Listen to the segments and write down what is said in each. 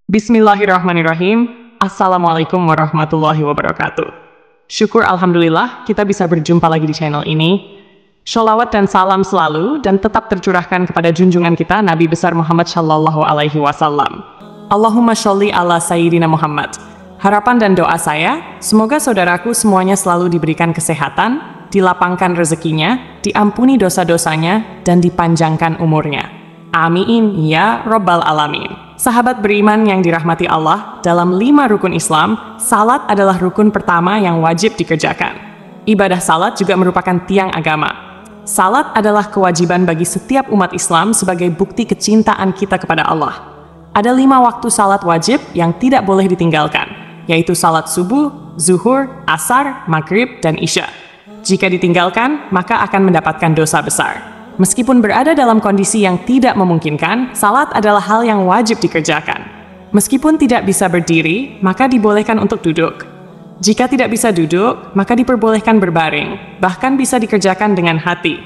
Bismillahirrahmanirrahim. Assalamualaikum warahmatullahi wabarakatuh. Syukur Alhamdulillah kita bisa berjumpa lagi di channel ini. Sholawat dan salam selalu dan tetap tercurahkan kepada junjungan kita Nabi besar Muhammad Shallallahu Alaihi Wasallam. Allahumma sholli ala Sayyidina Muhammad. Harapan dan doa saya, semoga saudaraku semuanya selalu diberikan kesehatan, dilapangkan rezekinya, diampuni dosa-dosanya, dan dipanjangkan umurnya. Amin ya Rabbal Alamin. Sahabat beriman yang dirahmati Allah, dalam 5 rukun Islam, salat adalah rukun pertama yang wajib dikerjakan. Ibadah salat juga merupakan tiang agama. Salat adalah kewajiban bagi setiap umat Islam sebagai bukti kecintaan kita kepada Allah. Ada 5 waktu salat wajib yang tidak boleh ditinggalkan, yaitu salat subuh, zuhur, asar, maghrib, dan isya. Jika ditinggalkan, maka akan mendapatkan dosa besar. Meskipun berada dalam kondisi yang tidak memungkinkan, salat adalah hal yang wajib dikerjakan. Meskipun tidak bisa berdiri, maka dibolehkan untuk duduk. Jika tidak bisa duduk, maka diperbolehkan berbaring, bahkan bisa dikerjakan dengan hati.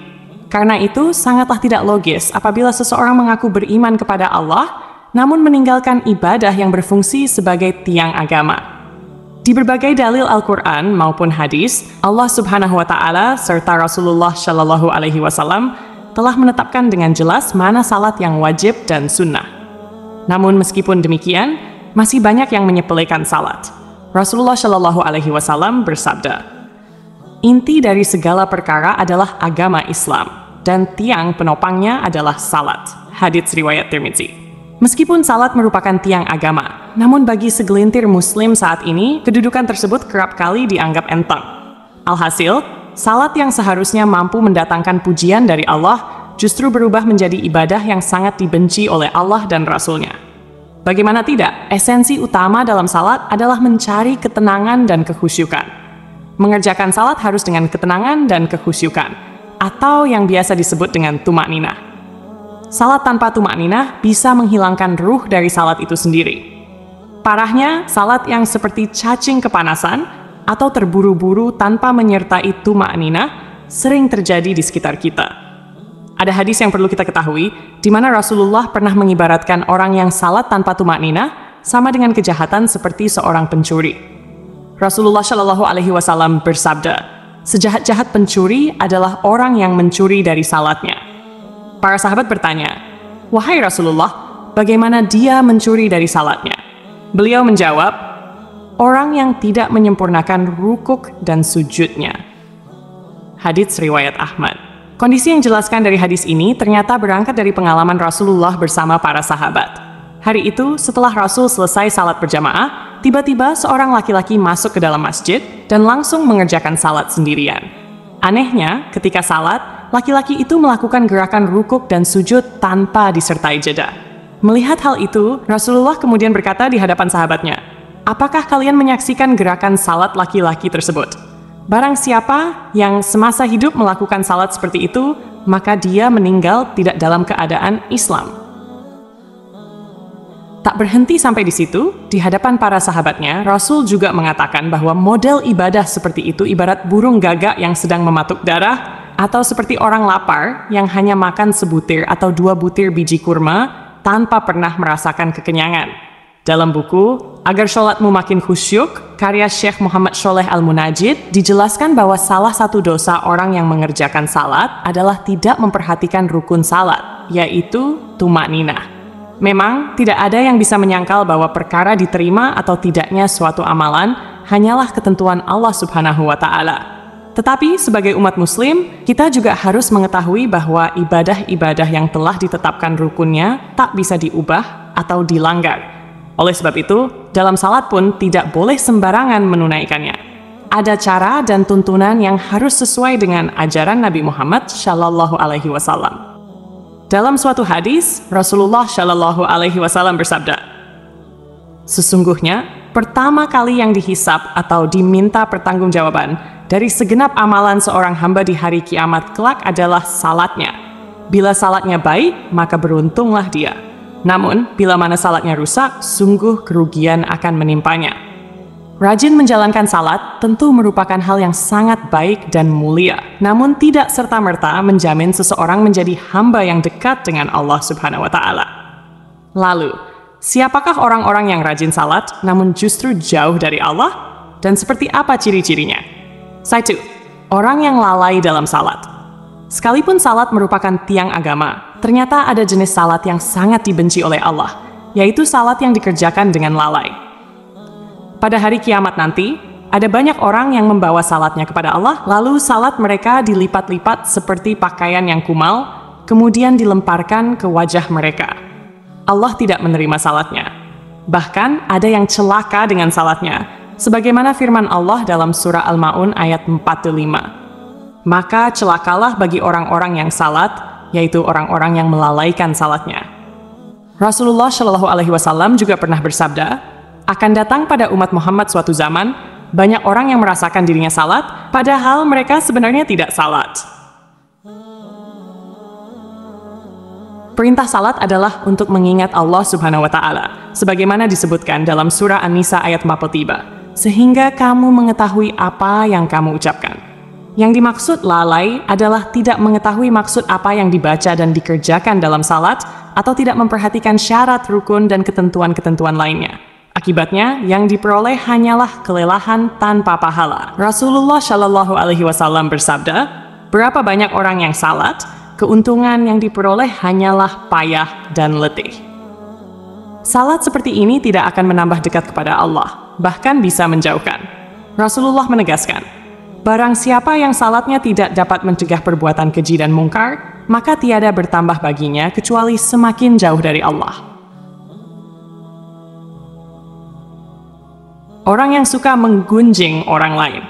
Karena itu, sangatlah tidak logis apabila seseorang mengaku beriman kepada Allah, namun meninggalkan ibadah yang berfungsi sebagai tiang agama. Di berbagai dalil Al-Quran maupun hadis, Allah Subhanahu wa Ta'ala serta Rasulullah Shallallahu Alaihi Wasallam telah menetapkan dengan jelas mana salat yang wajib dan sunnah. Namun meskipun demikian, masih banyak yang menyepelekan salat. Rasulullah Shallallahu Alaihi Wasallam bersabda, "Inti dari segala perkara adalah agama Islam, dan tiang penopangnya adalah salat." Hadits riwayat Tirmidzi. Meskipun salat merupakan tiang agama, namun bagi segelintir muslim saat ini, kedudukan tersebut kerap kali dianggap enteng. Alhasil, salat yang seharusnya mampu mendatangkan pujian dari Allah justru berubah menjadi ibadah yang sangat dibenci oleh Allah dan Rasul-Nya. Bagaimana tidak, esensi utama dalam salat adalah mencari ketenangan dan kekhusyukan. Mengerjakan salat harus dengan ketenangan dan kekhusyukan, atau yang biasa disebut dengan tumakninah. Salat tanpa tumakninah bisa menghilangkan ruh dari salat itu sendiri. Parahnya, salat yang seperti cacing kepanasan atau terburu-buru tanpa menyertai tumakninah sering terjadi di sekitar kita. Ada hadis yang perlu kita ketahui, di mana Rasulullah pernah mengibaratkan orang yang salat tanpa tumakninah sama dengan kejahatan seperti seorang pencuri. Rasulullah Shallallahu Alaihi Wasallam bersabda, "Sejahat-jahat pencuri adalah orang yang mencuri dari salatnya." Para sahabat bertanya, "Wahai Rasulullah, bagaimana dia mencuri dari salatnya?" Beliau menjawab, "Orang yang tidak menyempurnakan rukuk dan sujudnya." Hadits riwayat Ahmad. Kondisi yang dijelaskan dari hadis ini ternyata berangkat dari pengalaman Rasulullah bersama para sahabat. Hari itu, setelah Rasul selesai salat berjamaah, tiba-tiba seorang laki-laki masuk ke dalam masjid dan langsung mengerjakan salat sendirian. Anehnya, ketika salat, laki-laki itu melakukan gerakan rukuk dan sujud tanpa disertai jeda. Melihat hal itu, Rasulullah kemudian berkata di hadapan sahabatnya, "Apakah kalian menyaksikan gerakan salat laki-laki tersebut? Barang siapa yang semasa hidup melakukan salat seperti itu, maka dia meninggal tidak dalam keadaan Islam." Tak berhenti sampai di situ, di hadapan para sahabatnya, Rasul juga mengatakan bahwa model ibadah seperti itu ibarat burung gagak yang sedang mematuk darah, atau seperti orang lapar yang hanya makan sebutir atau 2 butir biji kurma tanpa pernah merasakan kekenyangan. Dalam buku Agar Sholatmu Makin Khusyuk, karya Syekh Muhammad Sholeh Al-Munajid, dijelaskan bahwa salah satu dosa orang yang mengerjakan salat adalah tidak memperhatikan rukun salat, yaitu tumakninah. Memang, tidak ada yang bisa menyangkal bahwa perkara diterima atau tidaknya suatu amalan hanyalah ketentuan Allah Subhanahu wa Ta'ala. Tetapi, sebagai umat muslim, kita juga harus mengetahui bahwa ibadah-ibadah yang telah ditetapkan rukunnya tak bisa diubah atau dilanggar. Oleh sebab itu, dalam salat pun tidak boleh sembarangan menunaikannya. Ada cara dan tuntunan yang harus sesuai dengan ajaran Nabi Muhammad Shallallahu Alaihi Wasallam. Dalam suatu hadis, Rasulullah Shallallahu Alaihi Wasallam bersabda, "Sesungguhnya, pertama kali yang dihisab atau diminta pertanggungjawaban dari segenap amalan seorang hamba di hari kiamat kelak adalah salatnya. Bila salatnya baik, maka beruntunglah dia. Namun, bila mana salatnya rusak, sungguh kerugian akan menimpanya." Rajin menjalankan salat tentu merupakan hal yang sangat baik dan mulia, namun tidak serta-merta menjamin seseorang menjadi hamba yang dekat dengan Allah Subhanahu wa Ta'ala. Lalu, Siapakah orang-orang yang rajin salat, namun justru jauh dari Allah? Dan seperti apa ciri-cirinya? 1. Orang yang lalai dalam salat. Sekalipun salat merupakan tiang agama, ternyata ada jenis salat yang sangat dibenci oleh Allah, yaitu salat yang dikerjakan dengan lalai. Pada hari kiamat nanti, ada banyak orang yang membawa salatnya kepada Allah, lalu salat mereka dilipat-lipat seperti pakaian yang kumal, kemudian dilemparkan ke wajah mereka. Allah tidak menerima salatnya. Bahkan ada yang celaka dengan salatnya, sebagaimana firman Allah dalam surah Al-Ma'un ayat 45. Maka celakalah bagi orang-orang yang salat, yaitu orang-orang yang melalaikan salatnya. Rasulullah Shallallahu Alaihi Wasallam juga pernah bersabda, akan datang pada umat Muhammad suatu zaman, banyak orang yang merasakan dirinya salat, padahal mereka sebenarnya tidak salat. Perintah salat adalah untuk mengingat Allah Subhanahu wa Ta'ala, sebagaimana disebutkan dalam surah An-Nisa ayat 43, sehingga kamu mengetahui apa yang kamu ucapkan. Yang dimaksud lalai adalah tidak mengetahui maksud apa yang dibaca dan dikerjakan dalam salat, atau tidak memperhatikan syarat, rukun, dan ketentuan-ketentuan lainnya. Akibatnya, yang diperoleh hanyalah kelelahan tanpa pahala. Rasulullah Shallallahu Alaihi Wasallam bersabda, berapa banyak orang yang salat, keuntungan yang diperoleh hanyalah payah dan letih. Salat seperti ini tidak akan menambah dekat kepada Allah, bahkan bisa menjauhkan. Rasulullah menegaskan, barang siapa yang salatnya tidak dapat mencegah perbuatan keji dan mungkar, maka tiada bertambah baginya kecuali semakin jauh dari Allah. Orang yang suka menggunjing orang lain.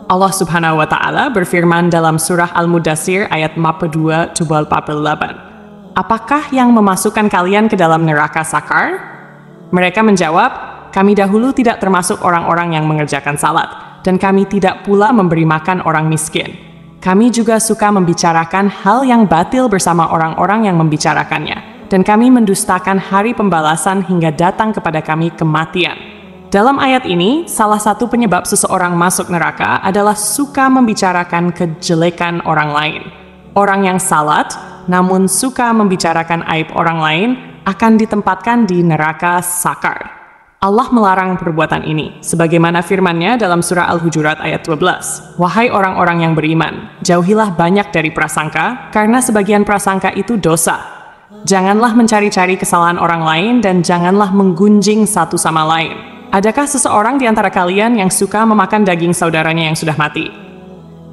Allah Subhanahu wa Ta'ala berfirman dalam surah Al-Mudaththir ayat 42-48. Apakah yang memasukkan kalian ke dalam neraka sakar? Mereka menjawab, kami dahulu tidak termasuk orang-orang yang mengerjakan salat, dan kami tidak pula memberi makan orang miskin. Kami juga suka membicarakan hal yang batil bersama orang-orang yang membicarakannya, dan kami mendustakan hari pembalasan hingga datang kepada kami kematian. Dalam ayat ini, salah satu penyebab seseorang masuk neraka adalah suka membicarakan kejelekan orang lain. Orang yang salat, namun suka membicarakan aib orang lain, akan ditempatkan di neraka sakar. Allah melarang perbuatan ini, sebagaimana firman-Nya dalam surah Al-Hujurat ayat 12. Wahai orang-orang yang beriman, jauhilah banyak dari prasangka, karena sebagian prasangka itu dosa. Janganlah mencari-cari kesalahan orang lain, dan janganlah menggunjing satu sama lain. Adakah seseorang di antara kalian yang suka memakan daging saudaranya yang sudah mati?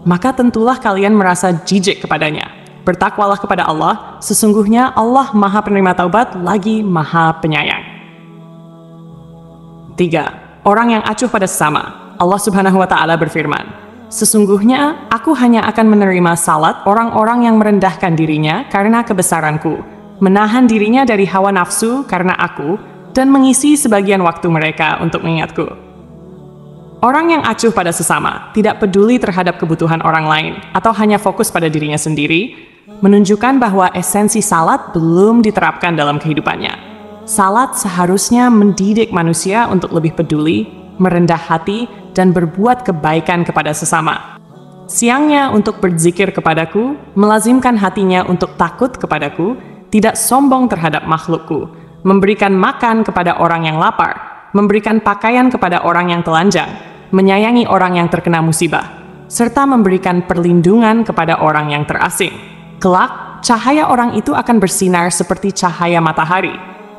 Maka tentulah kalian merasa jijik kepadanya. Bertakwalah kepada Allah, sesungguhnya Allah Maha Penerima Taubat lagi Maha Penyayang. 3. Orang yang acuh pada sesama. Allah Subhanahu wa Ta'ala berfirman, sesungguhnya aku hanya akan menerima salat orang-orang yang merendahkan dirinya karena kebesaranku, menahan dirinya dari hawa nafsu karena aku, dan mengisi sebagian waktu mereka untuk mengingatku. Orang yang acuh pada sesama, tidak peduli terhadap kebutuhan orang lain, atau hanya fokus pada dirinya sendiri, menunjukkan bahwa esensi salat belum diterapkan dalam kehidupannya. Salat seharusnya mendidik manusia untuk lebih peduli, merendah hati, dan berbuat kebaikan kepada sesama. Siangnya untuk berzikir kepadaku, melazimkan hatinya untuk takut kepadaku, tidak sombong terhadap makhlukku, memberikan makan kepada orang yang lapar, memberikan pakaian kepada orang yang telanjang, menyayangi orang yang terkena musibah, serta memberikan perlindungan kepada orang yang terasing. Kelak, cahaya orang itu akan bersinar seperti cahaya matahari.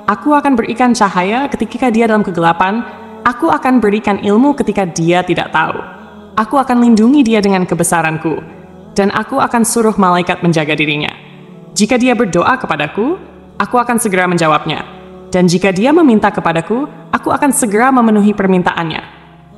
Aku akan berikan cahaya ketika dia dalam kegelapan, aku akan berikan ilmu ketika dia tidak tahu. Aku akan lindungi dia dengan kebesaranku, dan aku akan suruh malaikat menjaga dirinya. Jika dia berdoa kepadaku, aku akan segera menjawabnya. Dan jika dia meminta kepadaku, aku akan segera memenuhi permintaannya.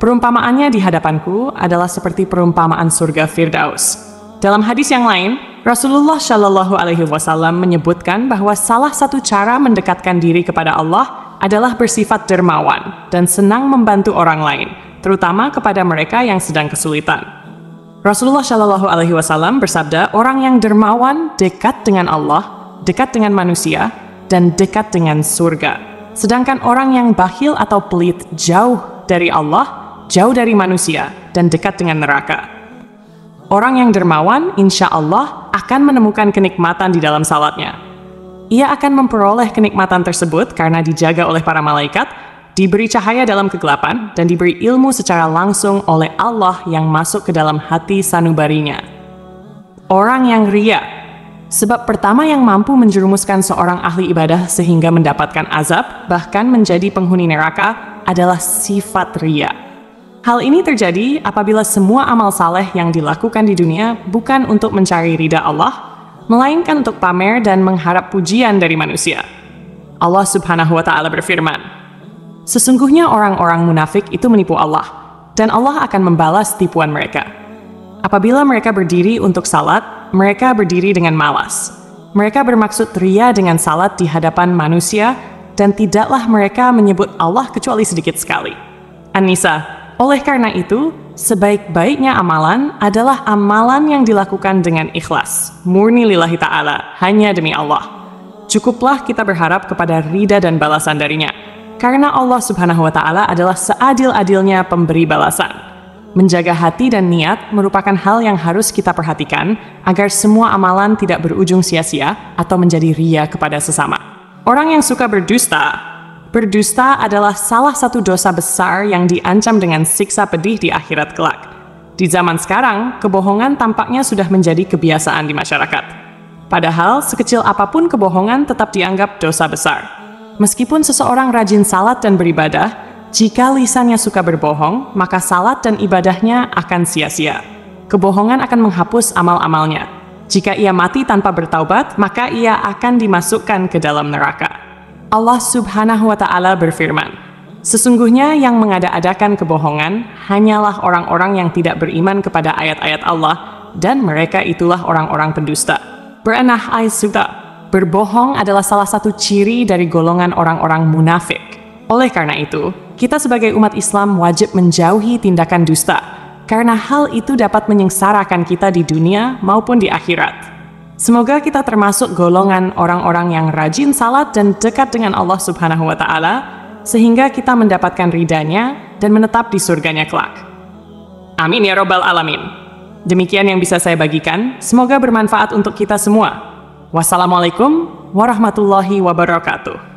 Perumpamaannya di hadapanku adalah seperti perumpamaan surga Firdaus. Dalam hadis yang lain, Rasulullah Shallallahu Alaihi Wasallam menyebutkan bahwa salah satu cara mendekatkan diri kepada Allah adalah bersifat dermawan dan senang membantu orang lain, terutama kepada mereka yang sedang kesulitan. Rasulullah Shallallahu Alaihi Wasallam bersabda, orang yang dermawan dekat dengan Allah, dekat dengan manusia, dan dekat dengan surga. Sedangkan orang yang bakhil atau pelit jauh dari Allah, jauh dari manusia, dan dekat dengan neraka. Orang yang dermawan, insya Allah, akan menemukan kenikmatan di dalam salatnya. Ia akan memperoleh kenikmatan tersebut karena dijaga oleh para malaikat, diberi cahaya dalam kegelapan, dan diberi ilmu secara langsung oleh Allah yang masuk ke dalam hati sanubarinya. Orang yang ria. Sebab pertama yang mampu menjerumuskan seorang ahli ibadah sehingga mendapatkan azab, bahkan menjadi penghuni neraka, adalah sifat ria. Hal ini terjadi apabila semua amal saleh yang dilakukan di dunia bukan untuk mencari ridha Allah, melainkan untuk pamer dan mengharap pujian dari manusia. Allah Subhanahu wa Ta'ala berfirman, "Sesungguhnya orang-orang munafik itu menipu Allah, dan Allah akan membalas tipuan mereka. Apabila mereka berdiri untuk salat, mereka berdiri dengan malas. Mereka bermaksud ria dengan salat di hadapan manusia, dan tidaklah mereka menyebut Allah kecuali sedikit sekali." An-Nisa. Oleh karena itu, sebaik-baiknya amalan adalah amalan yang dilakukan dengan ikhlas, murni lillahi ta'ala, hanya demi Allah. Cukuplah kita berharap kepada ridha dan balasan darinya, karena Allah Subhanahu wa Ta'ala adalah seadil-adilnya pemberi balasan. Menjaga hati dan niat merupakan hal yang harus kita perhatikan agar semua amalan tidak berujung sia-sia atau menjadi ria kepada sesama. Orang yang suka berdusta adalah salah satu dosa besar yang diancam dengan siksa pedih di akhirat kelak. Di zaman sekarang, kebohongan tampaknya sudah menjadi kebiasaan di masyarakat. Padahal, sekecil apapun kebohongan tetap dianggap dosa besar. Meskipun seseorang rajin salat dan beribadah, jika lisannya suka berbohong, maka salat dan ibadahnya akan sia-sia. Kebohongan akan menghapus amal-amalnya. Jika ia mati tanpa bertaubat, maka ia akan dimasukkan ke dalam neraka. Allah Subhanahu wa Ta'ala berfirman, "Sesungguhnya yang mengada-adakan kebohongan hanyalah orang-orang yang tidak beriman kepada ayat-ayat Allah, dan mereka itulah orang-orang pendusta." Berenah Aisuta, berbohong adalah salah satu ciri dari golongan orang-orang munafik. Oleh karena itu, kita sebagai umat Islam wajib menjauhi tindakan dusta, karena hal itu dapat menyengsarakan kita di dunia maupun di akhirat. Semoga kita termasuk golongan orang-orang yang rajin salat dan dekat dengan Allah Subhanahu wa Ta'ala, sehingga kita mendapatkan ridhanya dan menetap di surganya kelak. Amin ya Rabbal Alamin. Demikian yang bisa saya bagikan, semoga bermanfaat untuk kita semua. Wassalamualaikum warahmatullahi wabarakatuh.